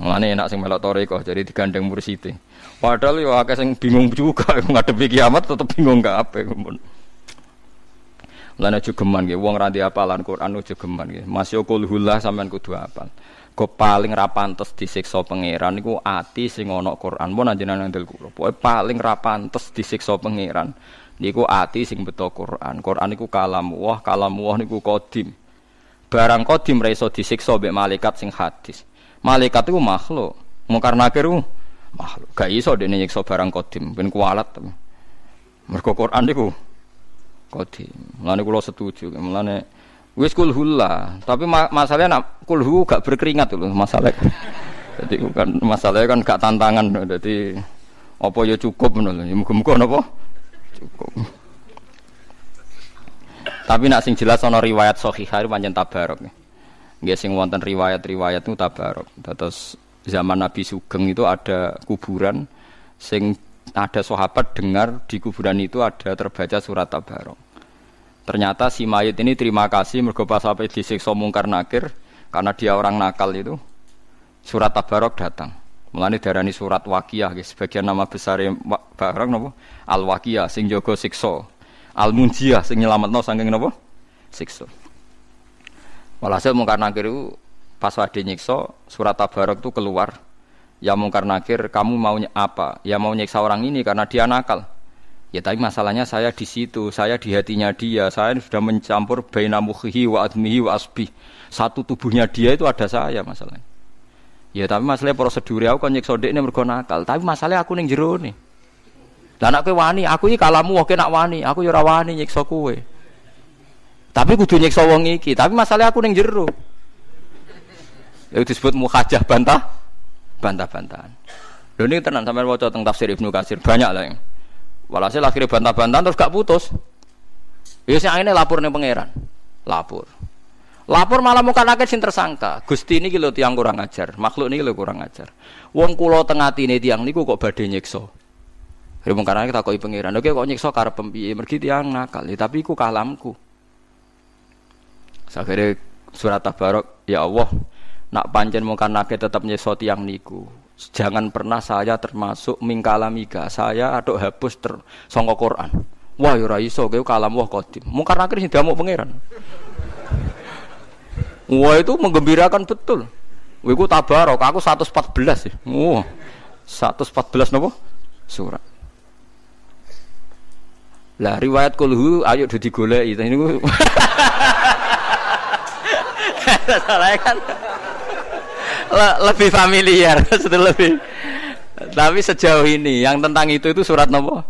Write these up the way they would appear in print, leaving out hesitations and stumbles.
Mulane enak sing melok toriko jadi digandeng mursite. Padahal yo akeh sing bingung juga ngadepi kiamat tetep bingung kabeh. Lan aja geman nggih wong ra ndek hafalan Quran aja geman nggih. Mas yo kulhullah sampean kudu hafal. Kok paling ra pantes disiksa pangeran niku ati sing ana Quran. Mun anjenengan ndel kula. Pokoke paling ra pantes disiksa pangeran niku ati sing beto Quran. Quran niku kalam wah niku qadim. Barang qadim ra iso disiksa mbek malaikat sing hadis. Malaikat itu makhluk, mungkar nakir itu makhluk. Gak iso dene nyiksa barang qadim, ben kualat. Mergo Quran niku qadim. Mulane kula setuju, mulane wis kulhullah, tapi masalahnya nak kulhu gak berkeringat lho masalah. Jadi kan masalahnya kan gak tantangan, jadi apa ya cukup ngono lho. Muga-muga napa cukup. Tapi nak sing jelas ana riwayat sahihah pancen tabarok. Nggih sing wonten riwayat-riwayat itu tabarok. Terus zaman Nabi Sugeng itu ada kuburan sing ada sahabat dengar di kuburan itu ada terbaca surat tabarok. Ternyata si mayit ini terima kasih mergo pas sampai disiksa mungkar nakir karena dia orang nakal itu surat tabarok datang. Mulane darani surat Waqiah nggih sebagian nama besar barang napa Al Waqiah sing jaga siksa. Al Munjiyah sing nyelametno saking napa siksa. Walhasil mungkar nakir itu pas wadi nyiksa surat tabarok itu keluar. Ya mungkar nakir kamu maunya apa? Ya mau nyiksa orang ini karena dia nakal. Ya tapi masalahnya saya di situ, saya di hatinya dia, saya sudah mencampur baina mukhihi wa admihi wa asbih. Satu tubuhnya dia itu ada saya masalahnya. Ya tapi masalahnya prosedur aku kan nyiksa dekne mergo nakal, tapi masalahnya aku ning jero ne. Lah nek kowe wani, aku iki kalamu oke nak wani, aku ya ora wani nyiksa kowe. Tapi kudu nyiksa wong iki, tapi masalahnya aku ning jero. Itu disebut mukhajah bantah-bantahan. Lho niki tenan sampeyan waca teng tafsir Ibnu Katsir banyak lah yang. Walhasil akhirnya bantah-bantahan terus gak putus. Ya sing akhirnya lapor ning pangeran. Lapor malah muka nakit sing tersangka. Gusti niki lho tiyang kurang ajar, makhluk niki lho kurang ajar. Wong kula teng atine tiyang niku kok badhe nyiksa. Lha mung karane takoki pangeran, "Oke kok nyiksa karep piye? Mergi tiyang nakal, tapi iku kalamku." Akhirnya surat Tabarok, ya Allah, nak pancen mungkar nakit tetap nyiksa tiyang niku. Jangan pernah saya termasuk mingkalamika, saya aduk hapus sangka Quran. Wah ya ora iso kowe kalam wah qadim. Mungkar nakir sing diamuk pangeran. Wah itu menggembirakan betul. Wah iku tabarok, aku 114 ya. Wah. 114 napa? Surat. Lah riwayat kulhu ayo do digoleki niku. Salah kan. Lebih familiar, lebih. Tapi sejauh ini yang tentang itu surat napa?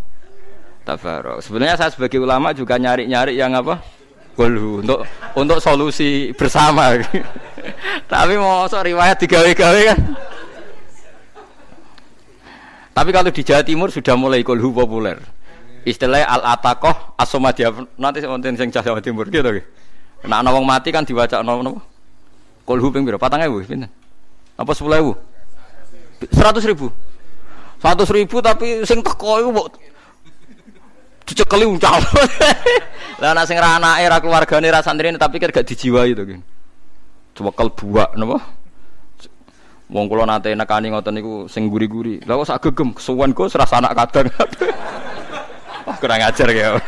Tabarok. Sebenarnya saya sebagai ulama juga nyari-nyari yang apa? Kulhu untuk solusi bersama. Tapi mau riwayat digawe-gawe kan. Tapi kalau di Jawa Timur sudah mulai kulhu populer. Istilahnya al-ataqah as-somadiyah. Nanti wonten sing Jawa Timur gitu nggih. Nek ana wong mati kan diwacakno napa? Kulhu ping pira? 4.000 pinten? Apa 10.000? 100.000. 100.000 tapi sing teko iku kok dicekeli uncal. Lah nek sing ra anake ra keluargane ra santrine tapi kan gak dijiwai to ki. Cewekel buak napa? Wong kula nate nekani ngoten niku sing guri-guri. Lah kok sak gegem kesuwen kok serasa anak kadang. Wah kurang ajar ya.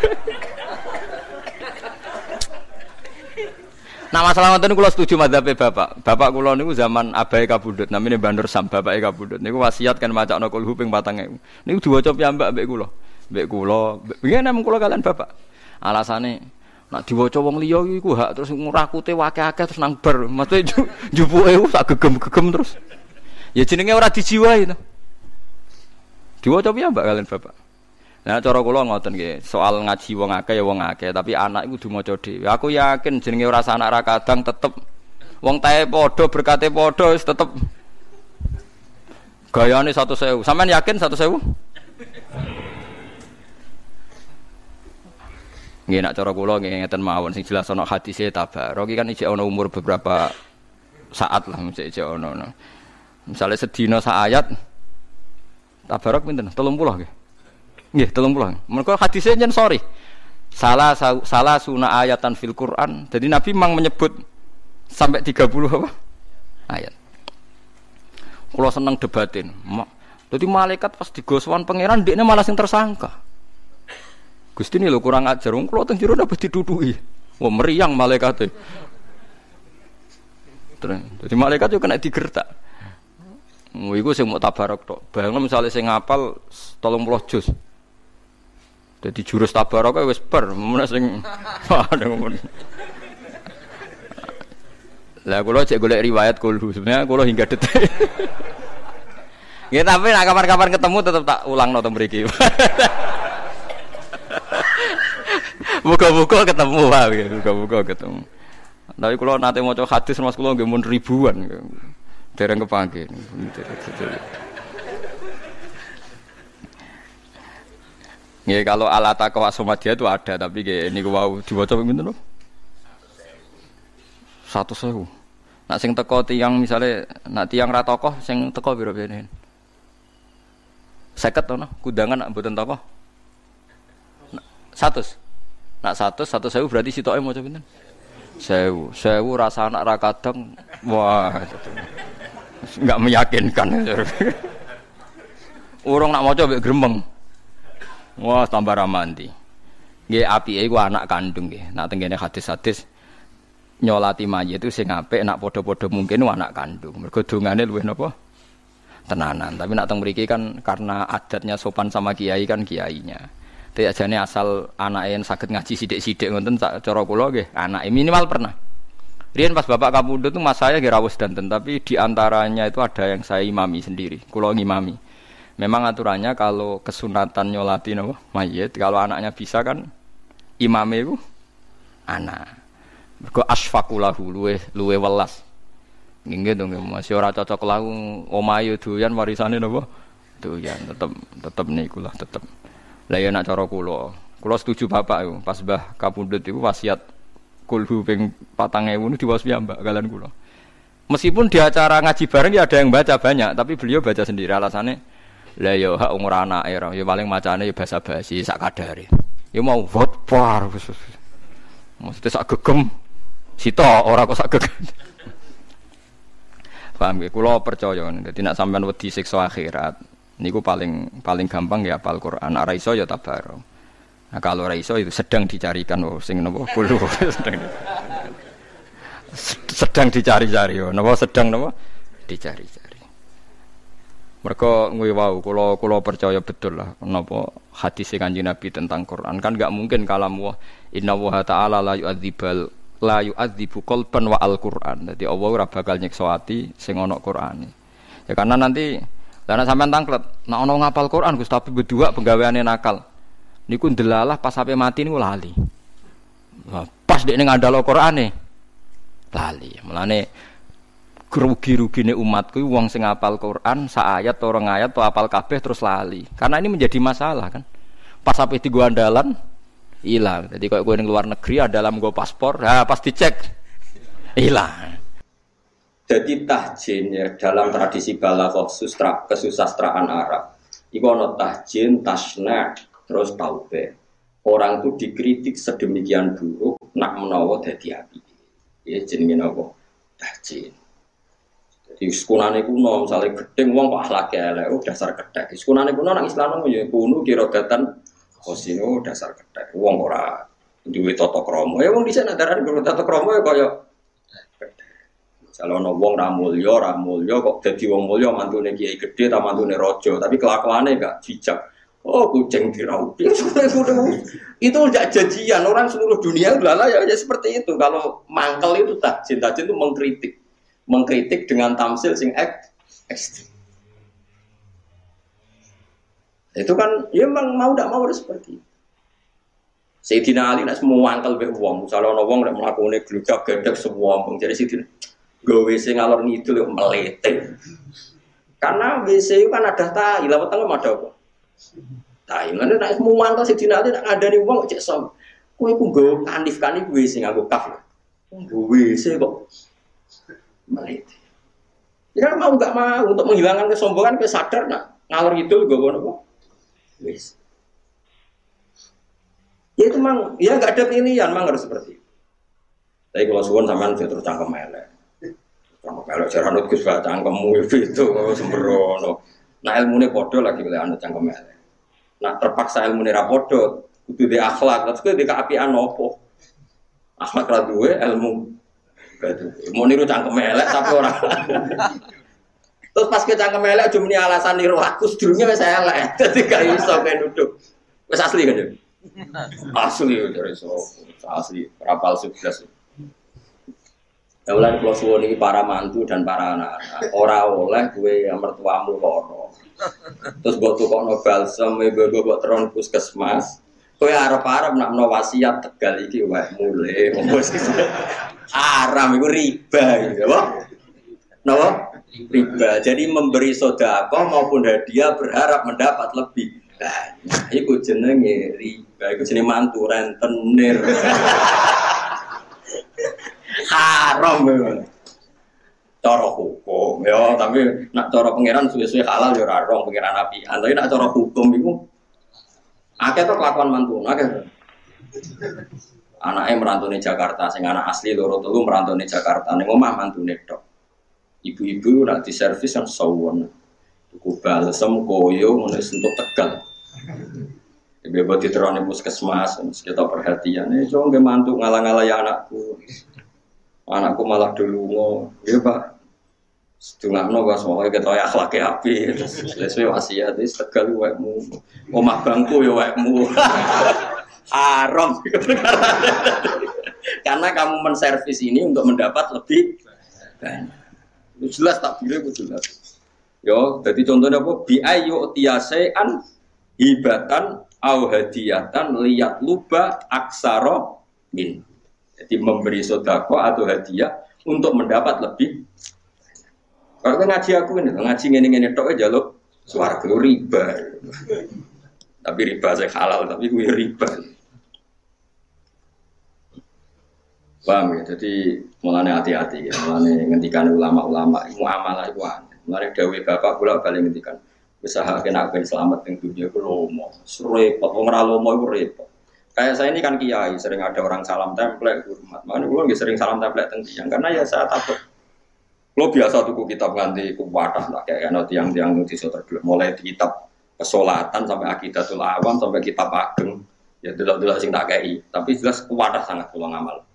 Nah masalah ngoten kula setuju madzhabe Bapak. Bapak kula niku zaman abahe kabudut, namine Bandur Sam, bapake kabudut. Niku wasiat kan macakno kulhu ping 4.000. Niku diwaca piyambak mbek kula. Mbek kula, nggih namung kula kalian Bapak. Alasane nek diwaca wong liya iku hak terus ngurakute akeh-akeh terus nang bar. Maksudnya jupuke sak gegem-gegem terus. Ya jenenge ora dijiwai to. Diwaca piyambak kalian Bapak. Nah cara kula ngoten nggih, soal ngaji wong akeh ya wong akeh, tapi anak iku kudu maca dhewe. Aku yakin jenenge ora sanak ra kadang tetep wong tae padha berkate padha wis tetep gayane 100.000. Sampeyan yakin 100.000? Nggih nak cara kula nggih ngeten mawon sing jelas ana hadise tabarok iki kan isih ana umur beberapa saat lah mesti isih ana. Misale sedina sak ayat tabarok pinten? 30 nggih. Nggih, 30. Mergo hadise yen sorry. Salah sunah ayatan fil Quran. Jadi Nabi memang menyebut sampai 30 apa? Ayat. Kula seneng debatin. Dadi malaikat pas digoswan pangeran ndekne malah sing tersangka. Gusti ini lho kurang ajar, wong kula teng jero dapat dituduki. Wah meriang malaikate. Jadi malaikat yo kena digertak. Iku sing mau tabarok tok. Bayangno misale sing ngapal 30 juz. Dadi jurus tabarok wis ber, men sing ada ngono. Lah kula cek golek riwayat kulhu. Sebenarnya kula hingga detik. Ya tapi nak kapan-kapan ketemu tetep tak ulangno teng mriki. Buka-buka ketemu Pak, buka-buka ketemu. Tapi kula nate maca hadis Mas kula nggih mun ribuan. Dereng kepanggih. Nggih kalau alata kawasomadia itu ada tapi nggih niku wau diwaca pinten lho? 100.000. Nak sing teko tiyang misale nak tiyang ra tokoh sing teko pira bene? 50 to no, kudangan nak mboten tokoh. 100. Nak 100.000 berarti sitoke maca pinten? 1000 rasa anak ra kadang. Wah. Enggak meyakinkan. Urung nak maca mbek gremeng. Wah, tambah ramanti. Nggih apike iku anak kandung nggih. Nak tengene hadis-hadis nyolati mayit itu sing apik nak padha-padha mungkin anak kandung. Mergo dongane luwih napa? Tenanan. Tapi nak teng mriki kan karena adatnya sopan sama kiai kan kiainya. Tapi ajane asal anake saged ngaji sithik-sithik ngoten cara kula nggih, anake minimal pernah. Riyen pas bapak kapundhut itu mas saya nggih rawuh danten, tapi di antaranya itu ada yang saya imami sendiri. Kula ngimami. Memang aturannya kalau kesunatan nyolati napa mayit, kalau anaknya bisa kan imame iku anak. Mergo asfaqulahu luwe welas. Nggih to nggih masih ora cocok lahu omahe doyan warisane napa? Doyan tetep niku lah tetep. Lah ya nak cara kula setuju bapak iku pas Mbah kapundhut iku wasiat kulhu ping 4.000 niku diwaos piyambak kalian kula. Meskipun di acara ngaji bareng ya ada yang baca banyak, tapi beliau baca sendiri alasannya lah ya hak umur anake ya paling macane ya basa-basi sak kadare. Ya mau vote par. Mesti sak gegem sita ora kok sak gegem. Paham nggih, kula percaya dadi nek sampean wedi siksa akhirat niku paling gampang ya hafal Quran. Nek ora iso ya tabarok. Nah kalau ora iso itu sedang dicarikan sing napa kulo sedang dicari-cari napa sedang napa dicari-cari. Mergo kuwi wau kula percaya betul lah napa hadis Kanjeng Nabi tentang Quran kan enggak mungkin kalam wa inna wa ta'ala la yu'adzibu qalban wa al-Qur'an. Dadi Allah ora bakal nyiksa ati sing ana Qur'ane. Ya karena nanti lan sampean tangklet nek ana ngapal Qur'an Gus tapi berdua penggaweane nakal. Niku ndelalah pas sampe mati niku lali. Pas dekne ngandalo Qur'ane lali. Mulane rugi-rugine umatku wong sing hafal Quran sak ayat atau rong ayat atau hafal kabeh terus lali. Karena ini menjadi masalah kan. Pas sampai di gua andalan hilang. Jadi kalau gue ning luar negeri dalam gua paspor, pas dicek hilang. Jadi tahjin ya dalam tradisi balaghah kesusastraan Arab. Iku ana tahjin, tasna, terus taubeh. Orang itu dikritik sedemikian buruk nak menawa dadi api. Ya jenenge napa? Tahjin. Jadi sekunane kuno misalnya gedeng wong kok akhlake elek, dasar gedek. Sekunane kuno nang Islam yo kuno kirogatan kosino dasar gedek. Wong ora duwe tata krama. Ya wong dhisik nak darani tata krama ya kaya kalau ana wong ra mulya kok dadi wong mulya mantune kiai gedhe ta mantune raja, tapi kelakuane gak bijak. Oh, kucing diraupi. Itu udah janjian orang seluruh dunia udahlah ya seperti itu. Kalau mangkel itu tajin itu mengkritik dengan tamsil sing ekstrim. Itu kan ya memang mau tidak mau harus seperti itu. Sayyidina Ali nak semua mangkel be wong, misalnya ana wong nek mlakune gludak gedek semua wong jadi Sayyidina gawe WC ngalor ngidul melete. Karena WC itu kan ada tai, lawat tengah ada apa? Tai, ngene nek semua mangkel Sayyidina Ali nak ngadani wong cek som. Kowe ku nggo kanif-kanif WC nganggo kaf. Nggo WC kok melete. Ya mau enggak mau untuk menghilangkan kesombongan ke sadar nak ngalor ngidul nggo apa? WC. Ya itu memang, ya nggak ada pilihan, memang harus seperti itu. Tapi kalau suwon sampean terus cangkem elek Kalau cara nut Gus Pak cangkemmu itu sembrono. Nah ilmune padha lagi oleh anut cangkem elek. Nah terpaksa ilmune ra padha, kudu di akhlak, terus kudu di keapian opo. Akhlak ra duwe ilmu. Mau niru cangkem elek tapi ora. Terus pas ke cangkem elek aja muni alasan niru aku sedurunge wis elek. Dadi gak iso kae nuduk. Wis asli kan ya? Asli dari asli rapal sukses. Daulan kula suwun iki para mantu dan para anak-anak. Ora oleh kowe mertuamu lara. Terus mbok tukokno balsem, mbok teron puskesmas. Kowe arep-arep nak menawa wasiat Tegal iki wae mulai. Haram iku riba gitu, apa? Napa? Riba. Jadi memberi sedekah maupun hadiah berharap mendapat lebih. Nah, iku jenenge riba. Iku jenenge mantu rentenir. Haram memang. Cara hukum ya, tapi nak cara pangeran suwe-suwe halal ya ora rong pangeran apian. Tapi nak cara hukum iku akeh to kelakuan mantu, akeh. Anake merantune Jakarta, sing anak asli loro telu merantune Jakarta, ning omah mantune tok. Ibu-ibu nak diservis kan sawon. Tuku balsem koyo ngono sentuk Tegal. Bebot diterone puskesmas, kita perhatian. Coba nggih mantu ngalang-alangi anakku. Anakku malah dulu ya Pak. Setengahno Pak soalnya ketoke akhlake api. Selesai wasiat wis Tegal wekmu. Omah bangku ya wekmu. Haram. Karena kamu menservis ini untuk mendapat lebih banyak. Jelas tak boleh jelas. Yo, jadi contohnya apa? Bi ayu tiasean hibatan au hadiyatan liyat luba aksaro min. Jadi memberi sedekah atau hadiah untuk mendapat lebih. Kalau ngaji aku ini, ngaji ngene-ngene tok aja lo swarga riba. Tapi riba saya halal, tapi gue riba. Paham ya? Jadi mulanya hati-hati ya, mulanya ngendikan ulama-ulama, muamalah itu aneh. Mulanya dawuh bapak kula bali ngendikan, usaha kena ben selamat ning dunia ku lomo. Repot, wong ora lomo iku repot. Kayak saya ini kan kiai, sering ada orang salam template, hormat. Makanya gue nggak sering salam template tentang karena ya saya takut. Lo biasa tuku kitab nganti kuwadah lah kayak tiang-tiang di soter mulai di kitab kesolatan sampai akidatul awam sampai kitab ageng ya delok-delok sing tak kei. Tapi jelas kuwadah sangat kula ngamal.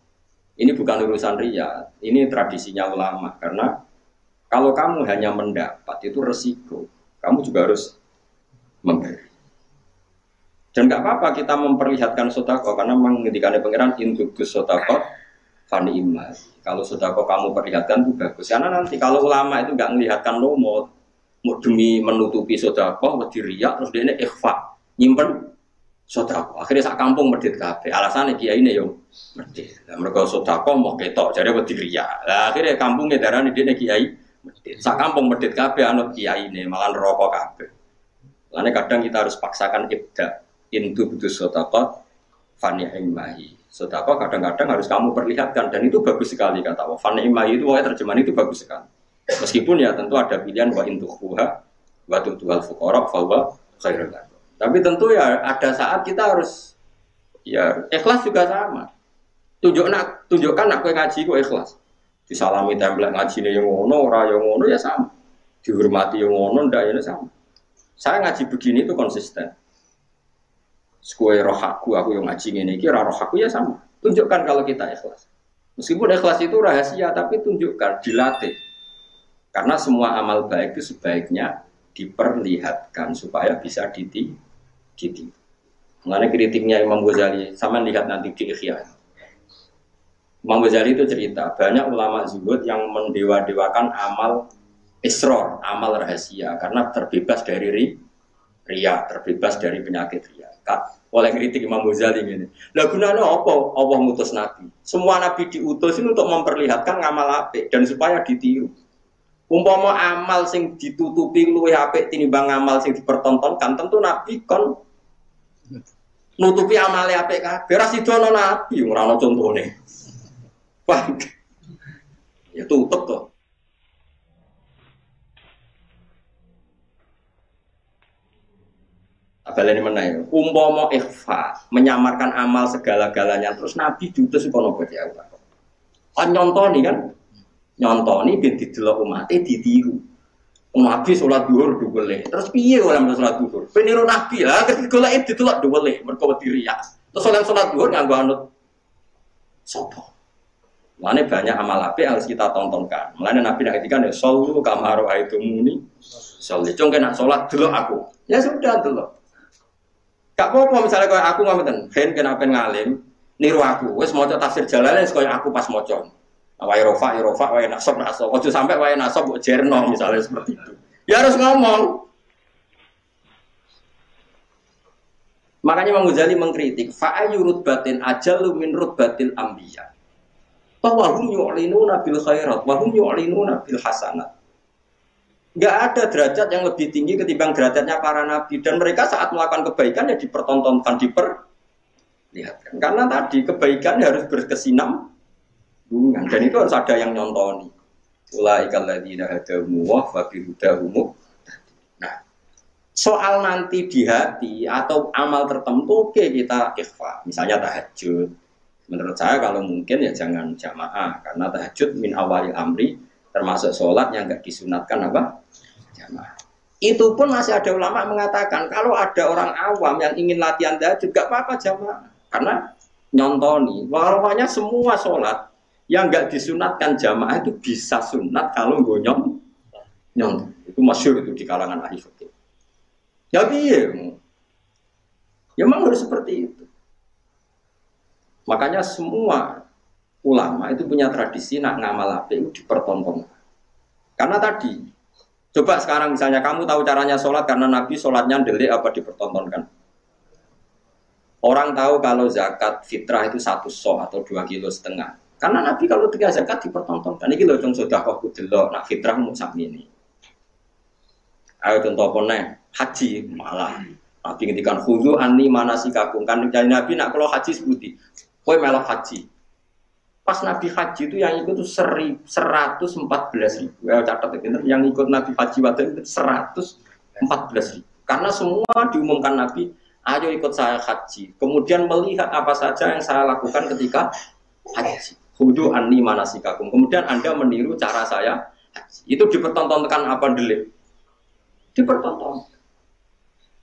Ini bukan urusan ria, ini tradisinya ulama karena kalau kamu hanya mendapat itu resiko, kamu juga harus memberi. Dan nggak apa-apa kita memperlihatkan sedekah karena menghentikan pangeran intukus sedekah fani iman. Kalau sedekah kamu perlihatkan itu bagus. Karena nanti kalau ulama itu nggak melihatkan lo mau demi menutupi sedekah, wedi riya terus dia ini ikhfa nyimpen sedekah. Akhirnya sak kampung medhit kabeh. Alasannya kiai ini yo medhit. Lah mergo sedekah mau ketok jadi wedi riya. Lah akhirnya kampungnya darani dia kiai medhit. Sak kampung medhit kabeh anut kiai ini malah neraka kabeh. Lainnya kadang kita harus paksakan ibda. Intu butuh sedekah fani imahi. Sedekah kadang-kadang harus kamu perlihatkan dan itu bagus sekali kata Allah. Fani imahi itu terjemahan itu bagus sekali. Meskipun ya tentu ada pilihan wa intuhuha wa tu'al fuqara fa huwa khairul lakum. Tapi tentu ya ada saat kita harus ya ikhlas juga sama. Tunjukkan aku ngaji ku ikhlas. Disalami template ngajine yang ngono ora yang ngono ya sama. Dihormati yang ngono ndak ya sama. Saya ngaji begini itu konsisten. Sekue roh aku yang ngaji ini kira roh aku ya sama. Tunjukkan kalau kita ikhlas. Meskipun ikhlas itu rahasia, tapi tunjukkan, dilatih. Karena semua amal baik itu sebaiknya diperlihatkan supaya bisa ditiru. Mengenai kritiknya Imam Ghazali, sama lihat nanti di Ihya. Imam Ghazali itu cerita banyak ulama zuhud yang mendewa-dewakan amal isror, amal rahasia, karena terbebas dari riya, terbebas dari penyakit riya. Oleh kritik Imam Ghazali ini. Lah gunanya apa? Allah ngutus nabi. Semua nabi diutus ini untuk memperlihatkan ngamal apik dan supaya ditiru. Umpama amal sing ditutupi luwih apik tinimbang amal sing dipertontonkan, tentu nabi kon nutupi amale apik kabeh. Ora sidono nabi ora ono contone. Wah. Ya tutup to. Abalane meneh, umpama ikhfa, menyamarkan amal segala-galanya terus nabi diutus kono kok ya. Kan nyontoni kan? nyontoni ben didelok umate ditiru. Nabi salat zuhur duwele. Terus piye ora men salat zuhur? Ben niru Nabi lah, golek didelok duwele mergo wedi riya. Terus salat zuhur nganggo anut sapa? Mulane banyak amal apik harus kita tontonkan. Mulane Nabi nak ngendikan ya sallu kama ra'aitumuni sholli. Cung kena salat delok aku. Ya sudah delok. Gak apa-apa misalnya kaya aku ngoten, ben kena pen ngalim niru aku. Wis maca tafsir Jalalain kaya aku pas maca. Wae rofa, wae nasab. Ojo sampai wae nasab mbok jerno misalnya seperti itu. Ya harus ngomong. Makanya Imam Ghazali mengkritik fa'ayu rutbatin ajallu min rutbatil anbiya. Bahwa hum yu'linuna bil khairat wa hum yu'linuna bil hasanat. Enggak ada derajat yang lebih tinggi ketimbang derajatnya para nabi dan mereka saat melakukan kebaikan ya dipertontonkan, diperlihatkan. Karena tadi kebaikan harus berkesinambungan dan itu harus ada yang nyontoni. Ulaikal ladzina hadahumullah wa bihudahum. Nah, soal nanti di hati atau amal tertentu oke kita ikhfa. Misalnya tahajud. Menurut saya kalau mungkin ya jangan jamaah karena tahajud min awalil amri termasuk sholat yang enggak disunatkan apa? Jamaah. Itu pun masih ada ulama mengatakan kalau ada orang awam yang ingin latihan tahajud enggak apa-apa jamaah karena nyontoni. Walaupun semua sholat yang enggak disunatkan jamaah itu bisa sunat kalau gonyong nyont. Itu masyhur itu di kalangan ahli fikih. Ya piye? Ya memang harus seperti itu. Makanya semua ulama itu punya tradisi nak ngamal apik itu dipertontonkan. Karena tadi coba sekarang misalnya kamu tahu caranya sholat karena Nabi sholatnya ndelik apa dipertontonkan. Orang tahu kalau zakat fitrah itu 1 so atau 2,5 kilo. Karena Nabi kalau 3 zakat dipertontonkan. Ini loh dong sedekah kudelok, nak fitrah mau sakmini. Ayo contoh apa nih? Haji malah. Nabi ngendikan khudhu anni manasikakum. Kan dari Nabi nak kalau haji sebuti, kowe melok haji. Pas Nabi haji itu yang ikut itu 114.000. Ya catat itu yang ikut Nabi haji waktu itu 114.000. Karena semua diumumkan Nabi, ayo ikut saya haji. Kemudian melihat apa saja yang saya lakukan ketika haji. Khudhu anni manasikakum. Kemudian Anda meniru cara saya haji. Itu dipertontonkan apa delik? Dipertontonkan.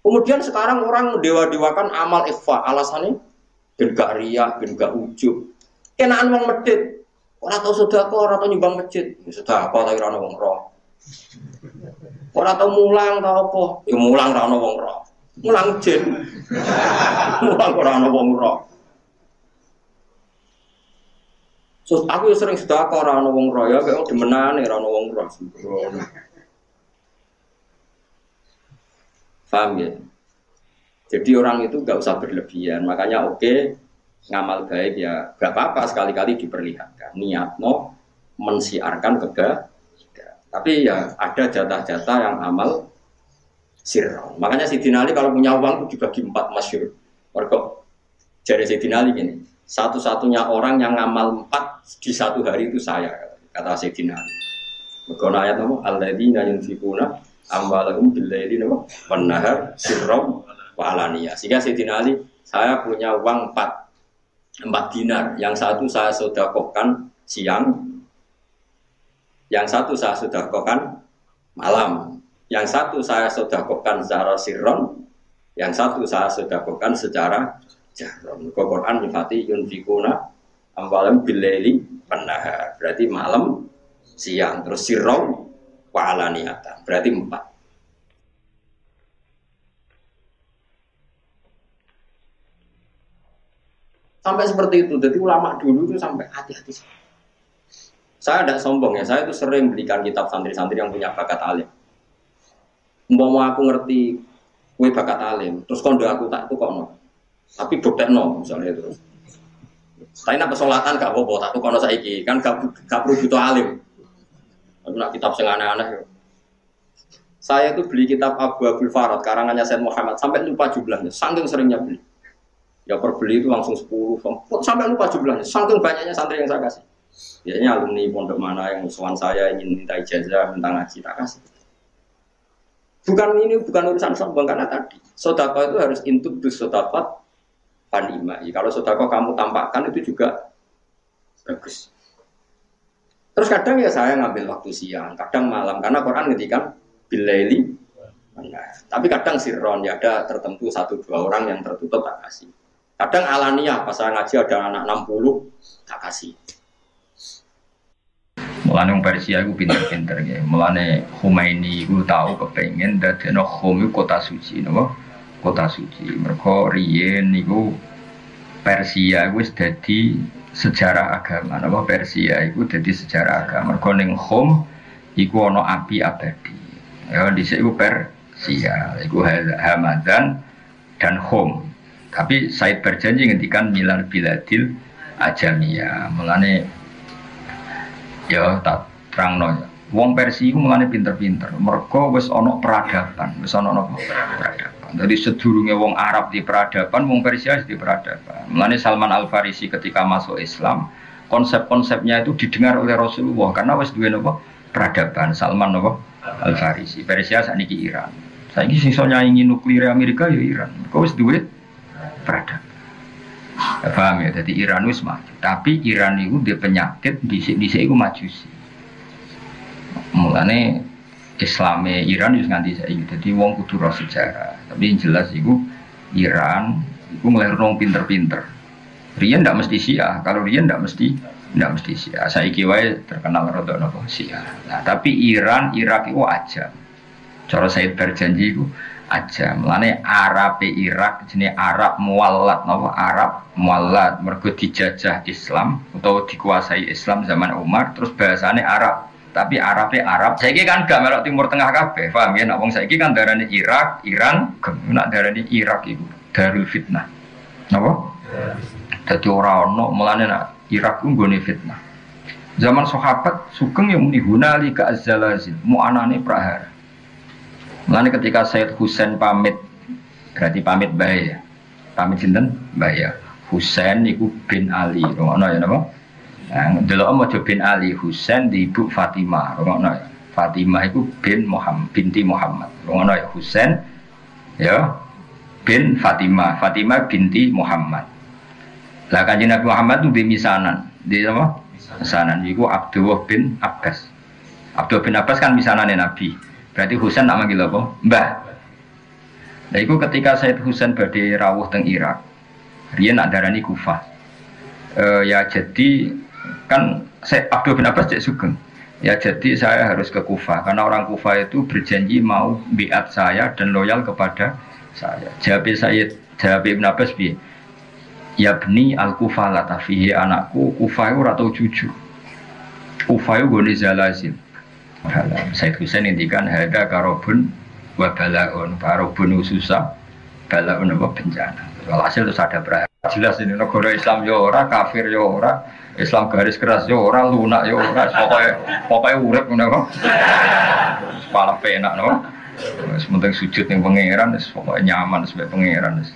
Kemudian sekarang orang mendewa-dewakan amal ikhfa. Alasannya ben gak riya, ben gak ujub. Kenaan wong medhit. Ora tau sedekah, ora tau nyumbang masjid. Sedekah tapi ora ono wong roh. Ora tau mulang ta apa? Ya mulang ora ono wong roh. Mulang jin. Mulang ora ono wong roh. So, aku sering sedekah ora ono wong roh ya, kok demenane ora ono wong roh. Paham ya? Jadi orang itu nggak usah berlebihan. Makanya oke, ngamal baik ya nggak apa-apa sekali-kali diperlihatkan. Niat mau mensiarkan kebaikan. Tapi ya ada jatah-jatah yang amal sirron. Makanya Sayyidina Ali kalau punya uang itu dibagi 4 masyhur. Mergo jadi Sayyidina Ali gini, satu-satunya orang yang ngamal 4 di satu hari itu saya, kata Sayyidina Ali. Mergo ayat nama alladzina yunfiquna amwalahum bil-laili wan nahar sirran wa alaniyah. Sehingga Sayyidina Ali, saya punya uang 4 dinar. Yang satu saya sedekahkan siang, yang satu saya sedekahkan malam, yang satu saya sedekahkan secara sirron, yang satu saya sedekahkan secara jahron. Quran nyifati yunfikuna amwalahum bil-laili wan nahar. Berarti malam, siang, terus sirron wa alaniyah. Berarti 4. Sampai seperti itu. Jadi ulama dulu itu sampai hati-hati. Saya tidak sombong ya. Saya itu sering belikan kitab santri-santri yang punya bakat alim. Umpama aku ngerti kowe bakat alim, terus kondo aku tak tukokno. Tapi doktekno misalnya terus. Tapi nak pesolatan gak apa-apa, tak tukokno saiki. Kan gak perlu butuh alim. Aku nak kitab sing aneh-aneh. Saya itu beli kitab Abu Abdul Farad karangannya Said Muhammad sampai lupa jumlahnya. Saking seringnya beli. Ya perbeli itu langsung 10 sampai lupa jumlahnya. Saking banyaknya santri yang saya kasih. Biasanya alumni pondok mana yang musuhan saya ingin minta ijazah, minta ngaji, tak kasih. Bukan urusan sombong karena tadi sedekah itu harus intub dus sedekah panima. Kalau sedekah kamu tampakkan itu juga bagus. Terus kadang ya saya ngambil waktu siang, kadang malam karena Quran ngendikan bilaili. Nah, tapi kadang sirron ya ada tertentu 1-2 orang yang tertutup tak kasih. Kadang alaniah pas saya ngaji ada anak 60 tak kasih. Mulane wong Persia iku pinter-pinter ya. Mulane Khomeini iku tahu kepengin dadekno Qom kota suci napa? Kota suci. Mergo riyen niku Persia iku wis dadi sejarah agama. Napa Persia iku dadi sejarah agama. Mergo ning Qom iku ana api abadi. Ya dhisik iku Persia, iku Hamadan dan Qom. Tapi Said berjanji ngendikan milal biladil ajamiyah. Mulane ya tak terangno ya. Wong Persia iku mulane pinter-pinter. Mergo wis ana peradaban, wis ana napa? Peradaban. Jadi sedurunge wong Arab di peradaban, wong Persia di peradaban. Mulane Salman Al Farisi ketika masuk Islam, konsep-konsepnya itu didengar oleh Rasulullah karena wis duwe napa? Peradaban. Salman napa? Al Farisi. Persia sakniki Iran. Saiki sing iso nyaingi nuklir Amerika ya Iran. Mergo wis duwe peradaban. Ya, paham ya, jadi Iran itu maju. Tapi Iran itu dia penyakit disik itu majusi. Mulane Islamnya Iran itu nganti saiki. Jadi wong kudu roh sejarah. Tapi yang jelas itu Iran itu ngelahirno pinter-pinter. Riyen ndak mesti Syiah. Kalau riyen ndak mesti Syiah. Saiki wae terkenal rada napa Syiah. Nah, tapi Iran, Irak itu aja. Cara Said berjanji itu aja. Mulane Arab Irak jenenge Arab Muwallat napa Arab Muwallat mergo dijajah Islam atau dikuasai Islam zaman Umar terus bahasane Arab. Tapi Arabe Arab. Saiki kan gak melok Timur Tengah kabeh, paham ya? Nek wong saiki kan darane Irak, Iran, nak darane Irak iku Darul Fitnah. Napa? Dadi ora ono mulane nak Irak ku nggone fitnah. Zaman sahabat sugeng yang muni hunalika az-zalazil, mu anane prahara. Mulane ketika Said Husain pamit, berarti pamit bae ya. Pamit sinten? Bae ya. Husain niku bin Ali, ngono ya napa? Nah, delok maca bin Ali, Husain di ibu Fatimah, ngono ya. Fatimah iku bin Muhammad, binti Muhammad. Ngono ya Husain ya bin Fatimah, Fatimah binti Muhammad. Lah Kanjeng Nabi Muhammad itu di misanan, di apa? Misanan iku Abdullah bin Abbas. Abdullah bin Abbas kan misanane Nabi. Berarti Husain nak manggil apa? Mbah. Nah itu ketika Said Husain badhe rawuh teng Irak, riyen nak darani Kufah. Ya jadi kan saya Abdul bin Abbas cek sugeng. Ya jadi saya harus ke Kufah karena orang Kufah itu berjanji mau biat saya dan loyal kepada saya. Jawab Ibn Abbas piye? Ya bni al-Kufah latafihi anakku Kufah itu ora tau jujur. Kufah itu gone zalazil. Said Husain ngendikan hada karobun wa balaun, karobun susah, balaun apa bencana. Walhasil terus ada berapa jelas ini negara Islam yo ora, kafir yo ora, Islam garis keras yo ora, lunak yo ora, pokoknya urip ngono kok. Kepala penak no. Wis penting sujud ning pangeran wis pokoke nyaman sebagai pangeran wis.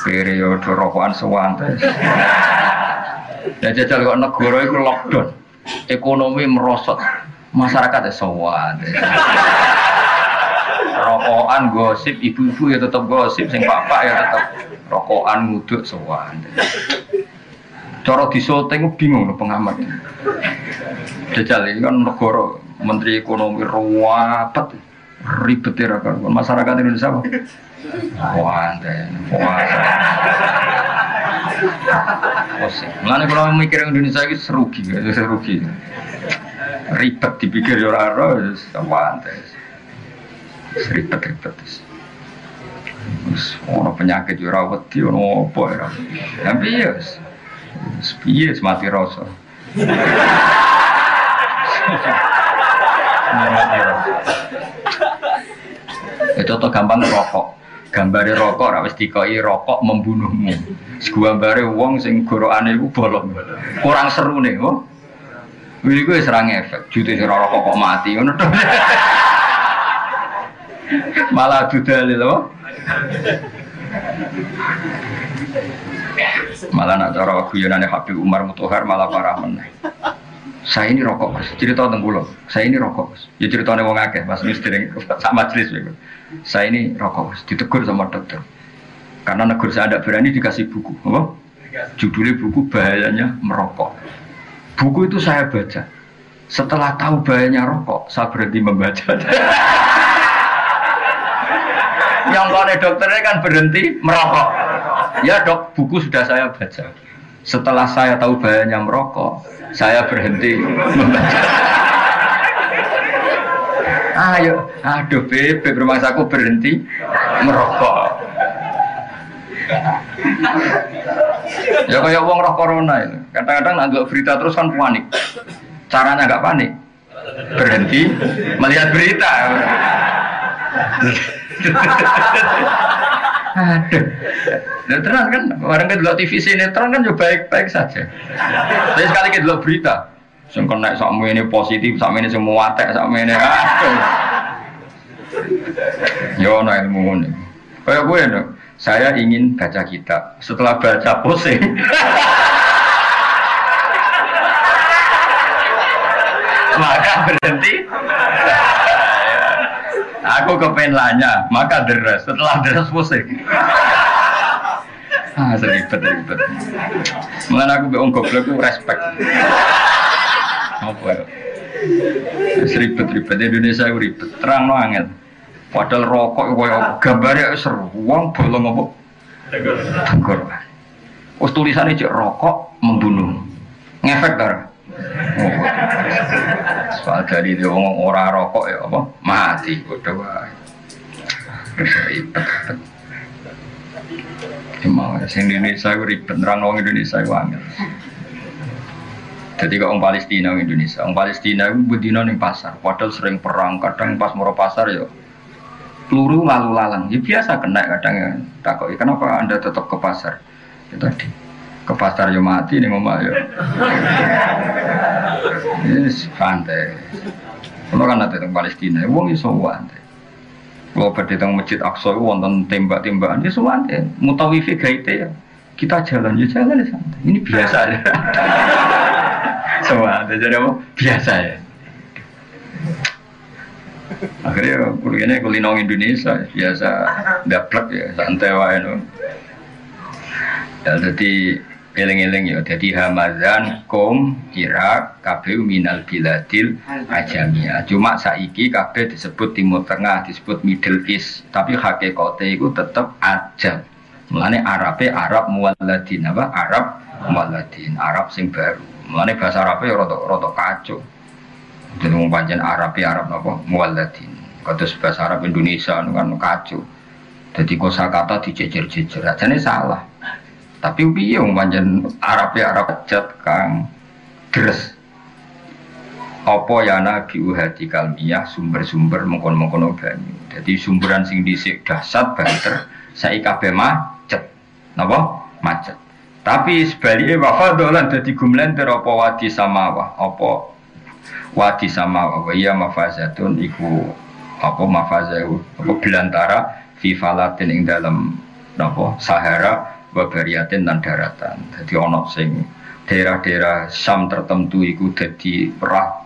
Kere yo rokokan sewanten. Lah jajal kok negara iku lockdown. Ekonomi merosot. Masyarakat ya sowan. Rokokan gosip, ibu-ibu ya tetap gosip, sing bapak ya tetap rokokan nguduk sowan. Cara disoting bingung lho pengamat. Jajal ini kan negara menteri ekonomi ruwet ribet ya kan masyarakat Indonesia apa? Wah, Mulane kalau mikir Indonesia ini serugi. Ribet dipikir ya ora pantes. Ribet. Wis ono penyakit ya ora wedi ono apa ya. Tapi ya piye mati rasa. Contoh gampang rokok. Gambare rokok ora wis dikoki rokok membunuhmu. Gambare wong sing gorokane iku bolong. Kurang seru nih, oh. Iki wis serang efek, jute sing rokok kok mati ngono to. Malah dudal lho. Malah nak cara guyonane Habib Umar Mutahar malah parah meneh. Saya ini rokok Mas, cerita tentang kula. Saya ini rokok Mas. Ya ceritane wong akeh Mas wis dereng sak majelis niku. Saya ini rokok Mas, ditegur sama dokter. Karena negur saya tidak berani dikasih buku, apa? Judulnya buku bahayanya merokok. Buku itu saya baca. Setelah tahu bahayanya rokok, saya berhenti membaca. Yang oleh dokternya kan berhenti merokok. Ya dok, buku sudah saya baca. Setelah saya tahu bahayanya merokok, saya berhenti membaca. Ayo, aduh bebek rumahsaku berhenti merokok. Ya kayak wong roh corona itu. Kadang-kadang nggak berita terus kan panik. Caranya nggak panik, berhenti melihat berita. Aduh, terang kan orang ke dulu TV sinetron kan juga baik-baik saja. Tapi sekali ke dulu berita, sing kena sama ini positif, sama ini semua tek, sama ini aduh. Yo no ilmu ini. Kayak gue no, saya ingin baca kitab. Setelah baca pusing. Maka berhenti. Aku kepengen lanya, maka deres. Setelah deres pusing. Seribet. Mulai aku beong goblok aku respect. Apa ya? Seribet Indonesia itu ribet. Terang no angel. Padahal rokok koyo gambarnya seru. Wong bolong apa? Tenggor. Us tulisannya cek rokok membunuh. Ngefek tar. Soal dari dia ngomong ora rokok ya apa mati udah wae. Ribet. Cuma sing Indonesia ribet nerang wong Indonesia wae. Jadi kok orang Palestina orang Indonesia, orang Palestina itu bedino ning pasar, padahal sering perang, kadang pas moro pasar ya peluru lalu lalang. Ya biasa kena kadang ya. Takoki kenapa Anda tetap ke pasar? Ya tadi ke pasar yo mati ning omah yo. Yes, santai. Kalau kan ada tentang Palestina, wong iso santai. Kalau berdi tentang Masjid Aqsa wonten tembak-tembakan iso santai. Mutawifi gaite ya. Kita jalan ya santai. Ini biasa ya. Semua jadi apa? Biasa ya. Akhirnya kulinong Indonesia biasa daplek ya santai wae no. Ya jadi eling-eling ya, jadi Hamazan, Qom, Irak, kabeh minal biladil ajamiyah. Cuma saiki kabeh disebut Timur Tengah, disebut Middle East, tapi hakikate iku tetep ajam. Mulane Arabe Arab muwalladin apa? Arab muwalladin, Arab sing baru. Mulane bahasa Arabe ya rada kacau. Jadi wong pancen Arab napa? Muwalladin. Kados bahasa Arab Indonesia kan kacau. Jadi kosakata dijejer-jejer, ajane salah. Tapi piye wong pancen Arab jat kang deres. Apa ya nabi hati kalmiyah sumber-sumber mengkon-mengkono banyu. Jadi sumberan sing dhisik dahsyat banter saiki kabeh macet. Napa? Macet. Tapi sebaliknya wafadolan dadi gumlenter apa wadi samawah, apa wadi samawah wa ya mafazatun iku apa mafazahu apa belantara fi falatin ing dalam napa Sahara wabariatin dan daratan. Jadi ono sing daerah-daerah Syam tertentu iku dadi perah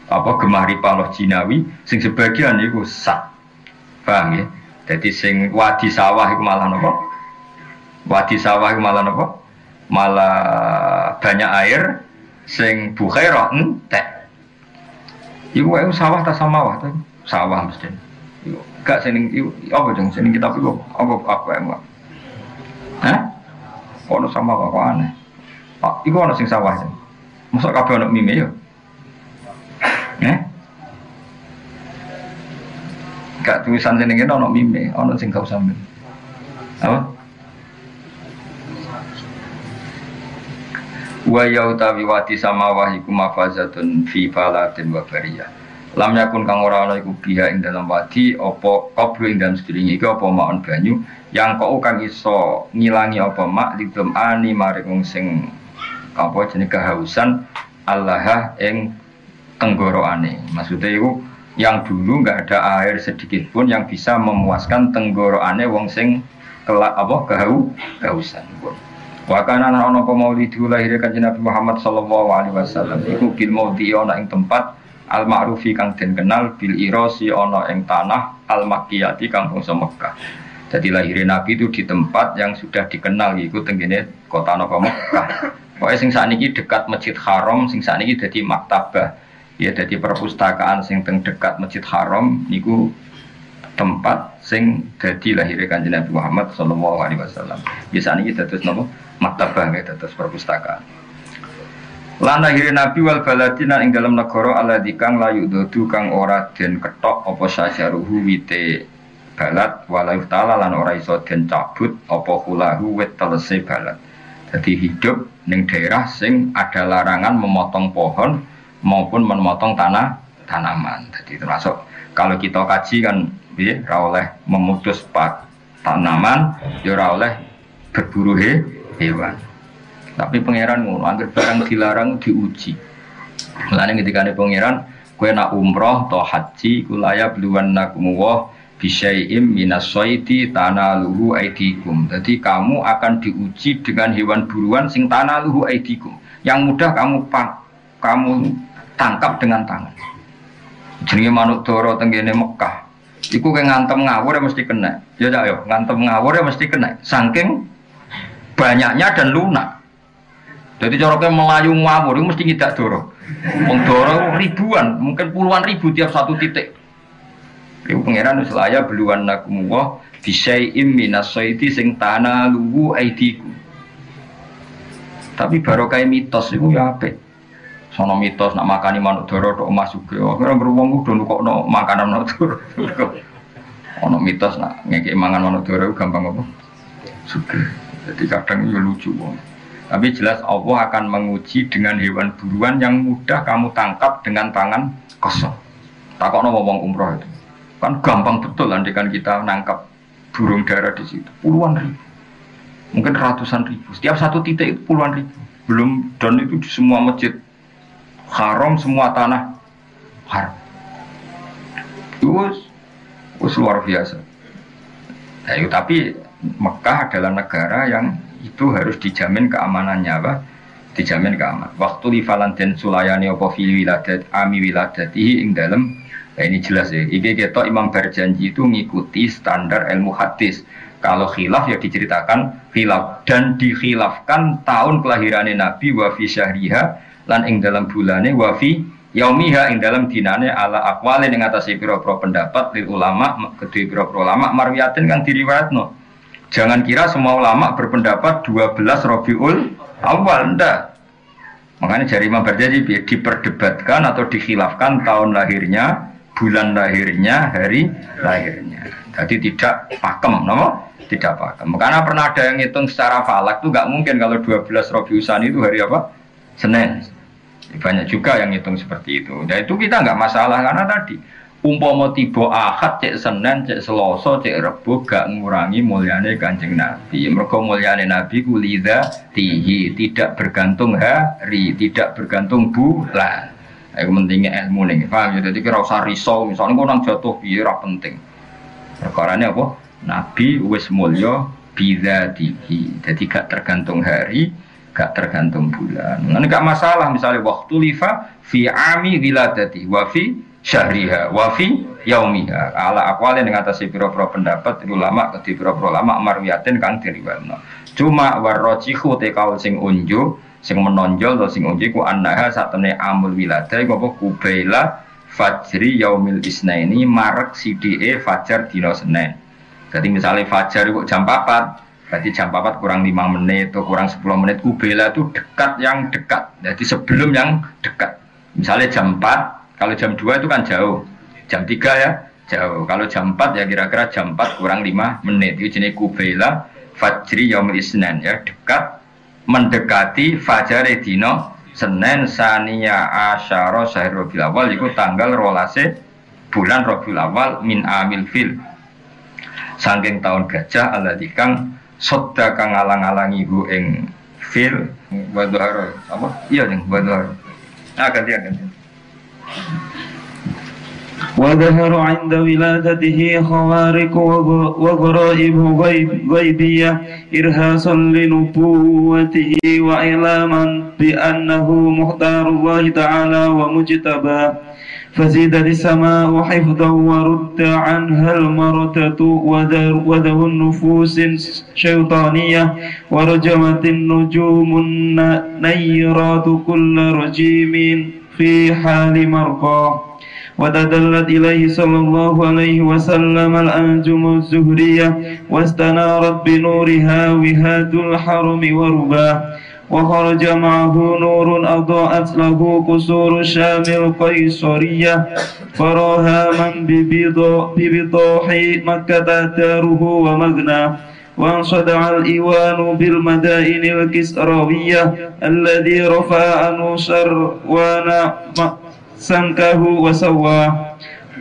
apa gemari paloh Cinawi, sing sebagian iku sak. Paham ya? Jadi sing wadi sawah iku malah napa? Wadi sawah iku malah napa? Malah banyak air, sing bukhairah entek. Iku wae sawah ta samawah ta? Sawah mesti. Gak seneng apa jeng seneng kitab iku apa emang. Hah? Ono sama kok aneh. Pak, iku ono sing sawah. Mosok kabeh ono mime yo. Gak tulisan jenenge ono mime, ono sing gak usah mime. Apa? Wa yautawi wati samawah iku mafazatun fi falatin wa bariyah. Lam yakun kang ora ana iku biha ing dalam wadi apa qabru ing dalam sedurunge iki apa maon banyu yang kok kang iso ngilangi apa mak lidum ani maring sing apa jenenge kehausan Allah ing tenggoroane. Maksudnya itu yang dulu enggak ada air sedikit pun yang bisa memuaskan tenggoroane wong sing kelak apa kehausan. Wa kana ana apa maulidu lahir kanjeng Nabi Muhammad sallallahu alaihi wasallam iku bil maudhi ana ing tempat al ma'rufi kang den kenal bil irasi ana ing tanah al makkiyati kang bangsa Mekah. Jadi lahir Nabi itu di tempat yang sudah dikenal iku tenggene kota napa Mekah. Pokoke sing sakniki dekat Masjid Haram, sing sakniki dadi maktabah. Ya jadi perpustakaan sing teng dekat Masjid Haram niku tempat sing dadi lahir Kanjeng Nabi Muhammad sallallahu alaihi wasallam. Biasane iki dados napa? Maktabah nggih dados perpustakaan. Lan lahir Nabi wal baladina ing dalam negara alladzi kang layu dodu kang ora den ketok apa sajaruhu wite balad walau ta'ala lan ora iso den cabut apa hulahu wit telese balad. Jadi hidup ning daerah sing ada larangan memotong pohon maupun memotong tanaman. Jadi termasuk kalau kita kaji kan ya ora oleh memutus tanaman, ya ora oleh berburu hewan. Tapi pangeran ngono, anggere barang dilarang diuji. Mulane ketika pangeran kowe nak umroh atau haji kulaya bluwannakum wa bisyai'im minasaidi tanaluhu aidikum. Jadi kamu akan diuji dengan hewan buruan sing tanaluhu aidikum. Yang mudah kamu tangkap dengan tangan. Jenenge manuk dara tenggene Mekah. Iku kayak ngantem ngawur ya mesti kena. Ya yo, ngantem ngawur ya mesti kena. Saking banyaknya dan lunak. Jadi coroknya melayu ngawur itu mesti ngidak dara. Wong dara ribuan, mungkin puluhan ribu tiap satu titik. Iku pangeran wis laya beluan nakum wa bisyai'im minasaidi sing tanaluhu aidikum. Tapi barokah mitos iku ya apik. Sono mitos nak makani manuk dara tok emas juga. Ora beruang udah nukokno makanan manuk dara. Ono mitos nak ngekek mangan manuk dara gampang apa? Juga. Jadi kadang yo lucu. Tapi jelas Allah akan menguji dengan hewan buruan yang mudah kamu tangkap dengan tangan kosong. Takokno wong umroh itu. Kan gampang betul andikan kita nangkap burung dara di situ. Puluhan ribu. Mungkin ratusan ribu. Setiap satu titik itu puluhan ribu. Belum dan itu di semua masjid Haram, semua tanah haram. Itu luar biasa. Nah, tapi Mekah adalah negara yang itu harus dijamin keamanannya, apa? Dijamin keamanan. Waktu di Valentin Sulayani apa fil wiladat ami wiladatihi ing dalam. Nah, ini jelas ya. Iki kita Imam Barjanji itu mengikuti standar ilmu hadis. Kalau khilaf ya diceritakan khilaf dan dikhilafkan tahun kelahirannya Nabi wa fi syahriha lan ing dalam bulane wa fi yaumiha ing dalam dinane ala aqwalin ing atase pira-pira pendapat lil ulama kedue pira-pira ulama marwiyatin kang diriwayatno. Jangan kira semua ulama berpendapat 12 Rabiul Awal ndak. Makanya jari Imam Barjanji diperdebatkan atau dikhilafkan tahun lahirnya, bulan lahirnya, hari lahirnya. Jadi tidak pakem, no? Tidak pakem. Karena pernah ada yang ngitung secara falak itu nggak mungkin kalau 12 Rabiul Tsani itu hari apa? Senin. Banyak juga yang ngitung seperti itu. Nah itu kita nggak masalah karena tadi umpama tiba Ahad cek Senin cek Selasa cek Rebo gak ngurangi mulyane Kanjeng Nabi. Mergo mulyane Nabi kulida tihi tidak bergantung hari, tidak bergantung bulan. Itu pentingnya ilmu nih. Paham ya? Jadi kira usah risau. Misalnya kau nang jatuh biar penting. Perkaranya apa? Nabi wis mulya bidzatihi. Jadi gak tergantung hari, gak tergantung bulan. Nah, gak masalah misalnya waktu lifa fi ami wiladati wa fi syahriha wa fi yaumiha. Ala aqwalin ing atase pira-pira pendapat ulama kedhi pira-pira ulama marwiyatin kang diriwayatno. Cuma warrajihu te kaul sing unjuk, sing menonjol atau sing unjuk ku annaha satene amul wiladah iku apa kubaila fajri yaumil isnaini marek sidike fajar dina Senin. Jadi misalnya fajar itu jam 4 berarti jam 4 kurang 5 menit atau kurang 10 menit kubela itu dekat yang dekat. Jadi sebelum yang dekat. Misalnya jam 4, kalau jam 2 itu kan jauh. Jam 3 ya jauh. Kalau jam 4 ya kira-kira jam 4 kurang 5 menit. Itu jenis kubela fajri yaumil isnan ya, dekat mendekati fajar dino Senin saniya asyara syahr Rabiul Awal itu tanggal 12 bulan Rabiul Awal min amil fil. Saking tahun gajah alladzi kang sodda kang alang-alangi hu ing fil wadhar apa iya ning wadhar ganti وظهر عند ولادته خوارق وغرائب غيبية إرهاصا لنبوته وإعلاما بأنه مختار الله تعالى ومجتبى فزيدت السماء حفظا ورد عنها المرتة وذو النفوس الشيطانية ورجمت النجوم النيرات كل رجيم في حال مرقاه. وتدلت إليه صلى الله عليه وسلم الأنجم الزهرية واستنارت بنورها وهاد الحرم ورباه. وخرج معه نور أضاءت له قصور الشام القيصرية فراها من ببطاح مكة داره ومغناه. وانصدع الإيوان بالمدائن الكسروية الذي رفع عنه سروان سنكه وسواه.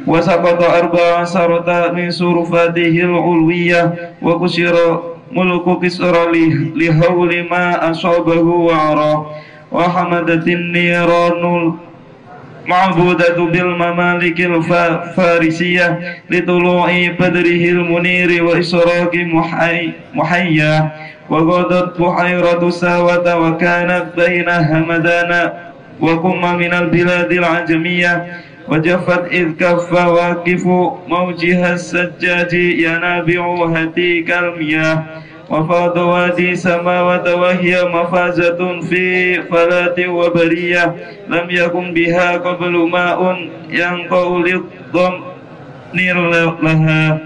وسقط 14 من صرفاته العلوية وكسر ملك كسرى لهول ما أصابه وعراه. وحمدت النيران المعبودة بالممالك الفارسية لطلوع بدره المنير وإشراق محيا. وغدت بحيرة ساوة وكانت بين همدان وقم من البلاد العجمية. وجفت إذ كف واقف موجها السجاج ينابع هتيك المياه. وفاض وادي سماوة وهي مفازة في فلاة وبرية لم يكن بها قبل ماء ينقع للضمير لها.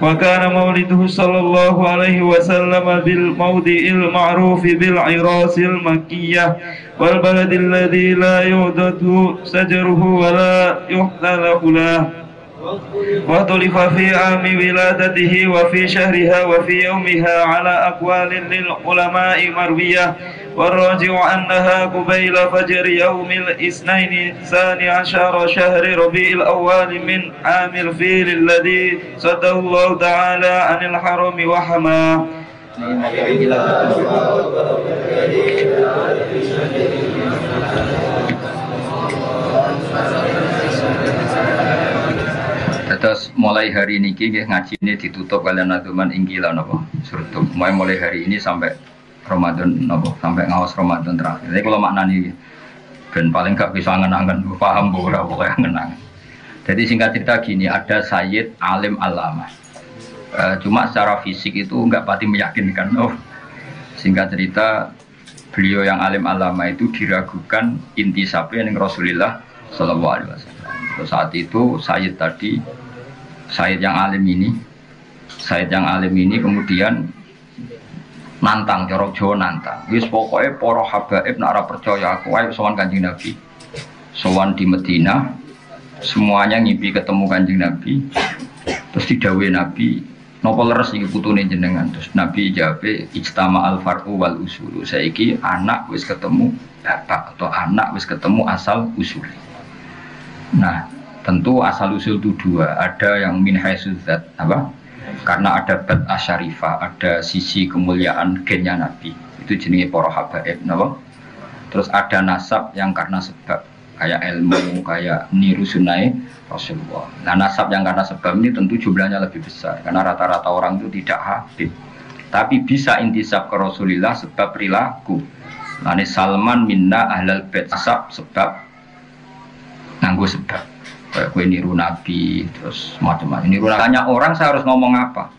وكان مولده صلى الله عليه وسلم بالموضع المعروف بالعراس المكية والبلد الذي لا يعدد شجره ولا يحتل له. واختلف في عام ولادته وفي شهرها وفي يومها على أقوال للعلماء مروية. والراجع أنها قبيل فجر يوم الاثنين 12 شهر ربيع الأول من عام الفيل الذي صدى الله تعالى عن الحرم وحماه. Terus mulai hari ini ngaji ini ditutup kalian naduman ingkilah nopo surtuk. Mulai hari ini sampai Ramadan nopo sampai ngawas Ramadan terakhir. Jadi kalau maknanya ben paling gak bisa ngenangan paham bahwa pokoknya ngenangan. Jadi singkat cerita gini, ada Sayyid Alim Alama. Cuma secara fisik itu nggak pati meyakinkan. Singkat cerita beliau yang Alim Alama itu diragukan intisabnya dengan Rasulullah Sallallahu Alaihi Wasallam. Saat itu Sayyid tadi, Sayyid yang alim ini kemudian nantang, jorok Jawa nantang. Wis pokoknya para habaib nak ora percaya aku ayo sowan Kanjeng Nabi. Sowan di Madinah, semuanya ngimpi ketemu Kanjeng Nabi. Terus didhawuhi Nabi, napa leres iki putune jenengan? Terus Nabi jawab, ijtama al far'u wal usulu. Saiki anak wis ketemu bapak atau anak wis ketemu asal usul. Nah, tentu asal usul itu dua, ada yang min haisudzat apa? Karena ada bad asyarifah, ada sisi kemuliaan gennya Nabi. Itu jenenge para habaib, napa? Terus ada nasab yang karena sebab, kayak ilmu, kayak niru sunai Rasulullah. Nah, nasab yang karena sebab ini tentu jumlahnya lebih besar, karena rata-rata orang itu tidak habib. Tapi bisa intisab ke Rasulullah sebab perilaku. Nah, ini Salman minna ahlal bait sebab nganggo sebab kayak gue niru Nabi terus macam-macam niru tanya orang saya harus ngomong apa,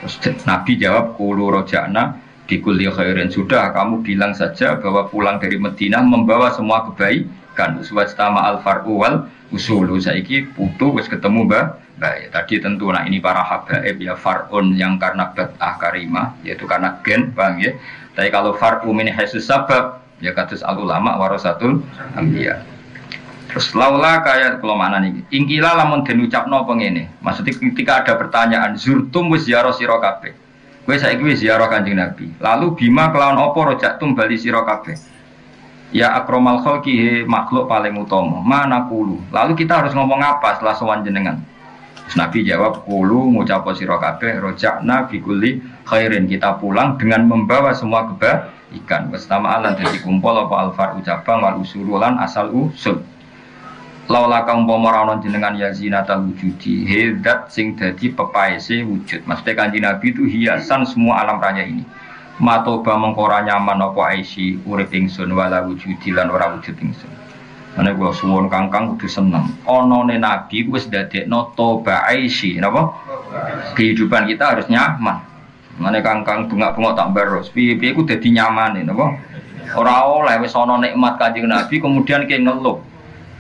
terus Nabi jawab qulu roja'na bi kulli khairin, sudah kamu bilang saja bahwa pulang dari Madinah membawa semua kebaikan. Waswastama al far'u wal usulu, saiki putu wis ketemu baik. Tadi tentu nah ini para habaib ya far'un yang karena bad'ah karimah yaitu karena gen, bang ya. Tapi kalau far'u min haisus sabab ya kados al ulama warasatul anbiya. Terus laula kayak kalau mana nih, ingkilah lamun den ucapno pengene. Maksudnya ketika ada pertanyaan, zurtum wis ziarah sira kabeh. Kowe saiki wis ziarah Kanjeng Nabi. Lalu bima kelawan apa rojaktum bali sira kabeh. Ya akromal khalqi makhluk paling utama. Mana kulu. Lalu kita harus ngomong apa setelah sowan jenengan? Terus Nabi jawab kulu ngucap sira kabeh rojakna bi kulli khairin, kita pulang dengan membawa semua kebaikan. Bersama alan dadi kumpul apa alfar ucapang wal usululan asal usul. Laula kang umpama ana jenengan ya zinata wujudi, hedat sing dadi pepaese wujud. Maksudnya Kanjeng Nabi itu hiasan semua alam raya ini. Matoba mengkora nyaman apa aisi urip ingsun wala wujudi lan ora wujud ingsun. Ana kula suwun Kangkang kudu seneng. Anane Nabi wis dadekno toba aisi, napa? Kehidupan kita harus nyaman. Mane Kangkang bengak-bengok tak baros. Piye-piye ku dadi nyamane, napa? Ora oleh wis ana nikmat Kanjeng Nabi kemudian ki ngeluh.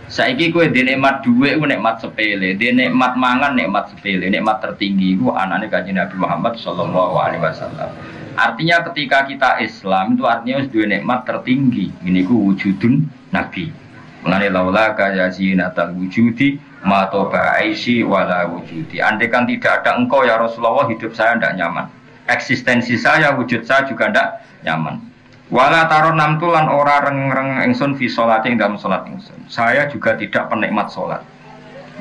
Saiki kowe ndek nikmat dhuwit ku nikmat sepele, ndek nikmat mangan nikmat sepele, nikmat tertinggi ku anane Kanjeng Nabi Muhammad sallallahu alaihi wasallam. Artinya ketika kita Islam itu artinya wis duwe nikmat tertinggi. Ini ku wujudun Nabi. Mulane laula kaya zinatal wujudi ma toba aisi wala wujudi. Andai kan tidak ada engkau ya Rasulullah hidup saya tidak nyaman. Eksistensi saya, wujud saya juga tidak nyaman. Wala taron namtulan ora reng-reng ingsun fi sholati ing dalam salat ingsun. Saya juga tidak penikmat salat.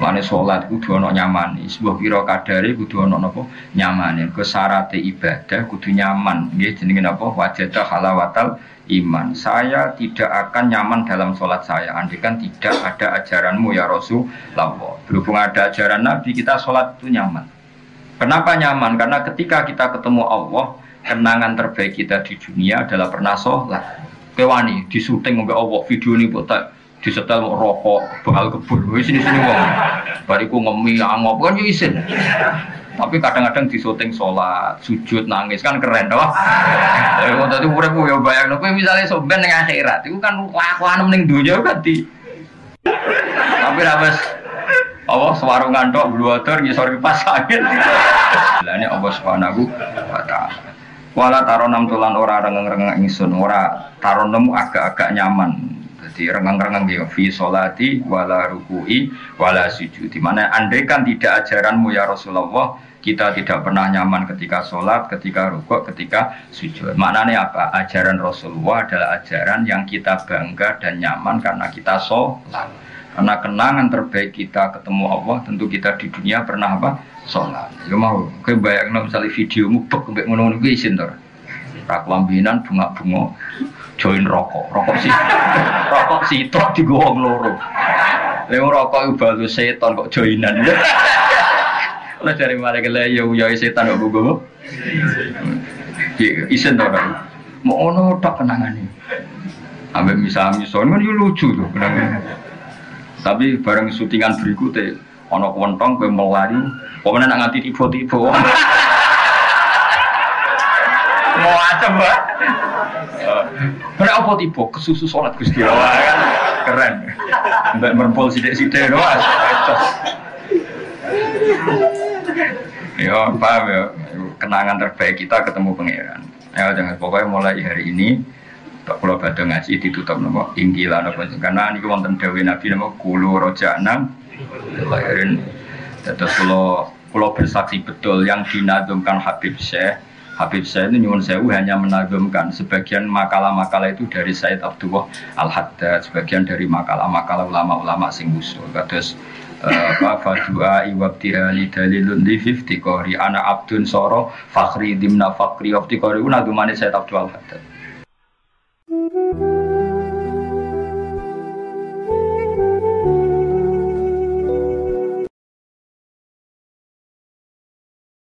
Mane salat kudu ana nyamane. Sebuah pira kadare kudu ana napa? Nyamane. Ke syaratte ibadah kudu nyaman. Nggih jenenge napa? Wajada halawatal iman. Saya tidak akan nyaman dalam salat saya andikan tidak ada ajaranmu ya Rasulullah. Berhubung ada ajaran Nabi kita salat itu nyaman. Kenapa nyaman? Karena ketika kita ketemu Allah, kenangan terbaik kita di dunia adalah pernah sholat. Kewani di syuting mbak Allah video ini buat disetel rokok bakal kebur. Sini wong. Bariku ngemi angop kan yo isin. Tapi kadang-kadang di syuting sholat, sujud nangis kan keren, toh. Kalau tadi urip yo bayangno kowe misale somben ning akhirat, iku kan lakuan ning dunya kan di. Tapi ra wis Allah swarungan tok bluwater ngisor kipas angin. Lah ini Allah Subhanahu wa taala. Wala taronam tulan ora rengeng-rengeng ingsun, ora taronem agak-agak nyaman. Jadi rengeng-rengeng ya fi sholati wala ruku'i wala sujud. Di mana andaikan tidak ajaranmu ya Rasulullah, kita tidak pernah nyaman ketika sholat, ketika rukuk, ketika sujud. Maknanya apa? Ajaran Rasulullah adalah ajaran yang kita bangga dan nyaman karena kita sholat. Karena kenangan terbaik kita ketemu Allah, tentu kita di dunia pernah apa? Sholat. Ya mau, kowe bayangno misalnya videomu bek mbek ngono-ngono kuwi isin to. Ra kelambinan bunga-bunga join rokok sitok digowo loro. Lha rokok iku balu setan kok joinan. Lah dari mare kele ya setan kok gowo. Isin to kan. Mau ono tok kenangane. Ambek misa-misa kan yo lucu to kenangan. Tapi bareng syutingan berikutnya ana kontong kowe melari pokoknya nak nganti tiba-tiba mau acem mbak karena apa tiba kesusu sholat Gusti Allah kan keren mbak merempol sidik-sidik doang ya paham ya kenangan terbaik kita ketemu pangeran ya jangan pokoknya mulai hari ini kalau pada ngaji ditutup nama ingkilan apa karena ini wonten dawuh Nabi nama kulo rojakna lahirin. Terus kalau bersaksi betul yang dinazumkan Habib Syekh ini nyuwun sewu hanya menazumkan sebagian makalah-makalah itu dari Said Abdullah Al-Haddad, sebagian dari makalah-makalah ulama-ulama sing usul. Terus fadua iwabtihali dalilun li fiftikori ana abdun soro fakhri dimna fakhri wabtikori unazumane Said Abdullah Al-Haddad.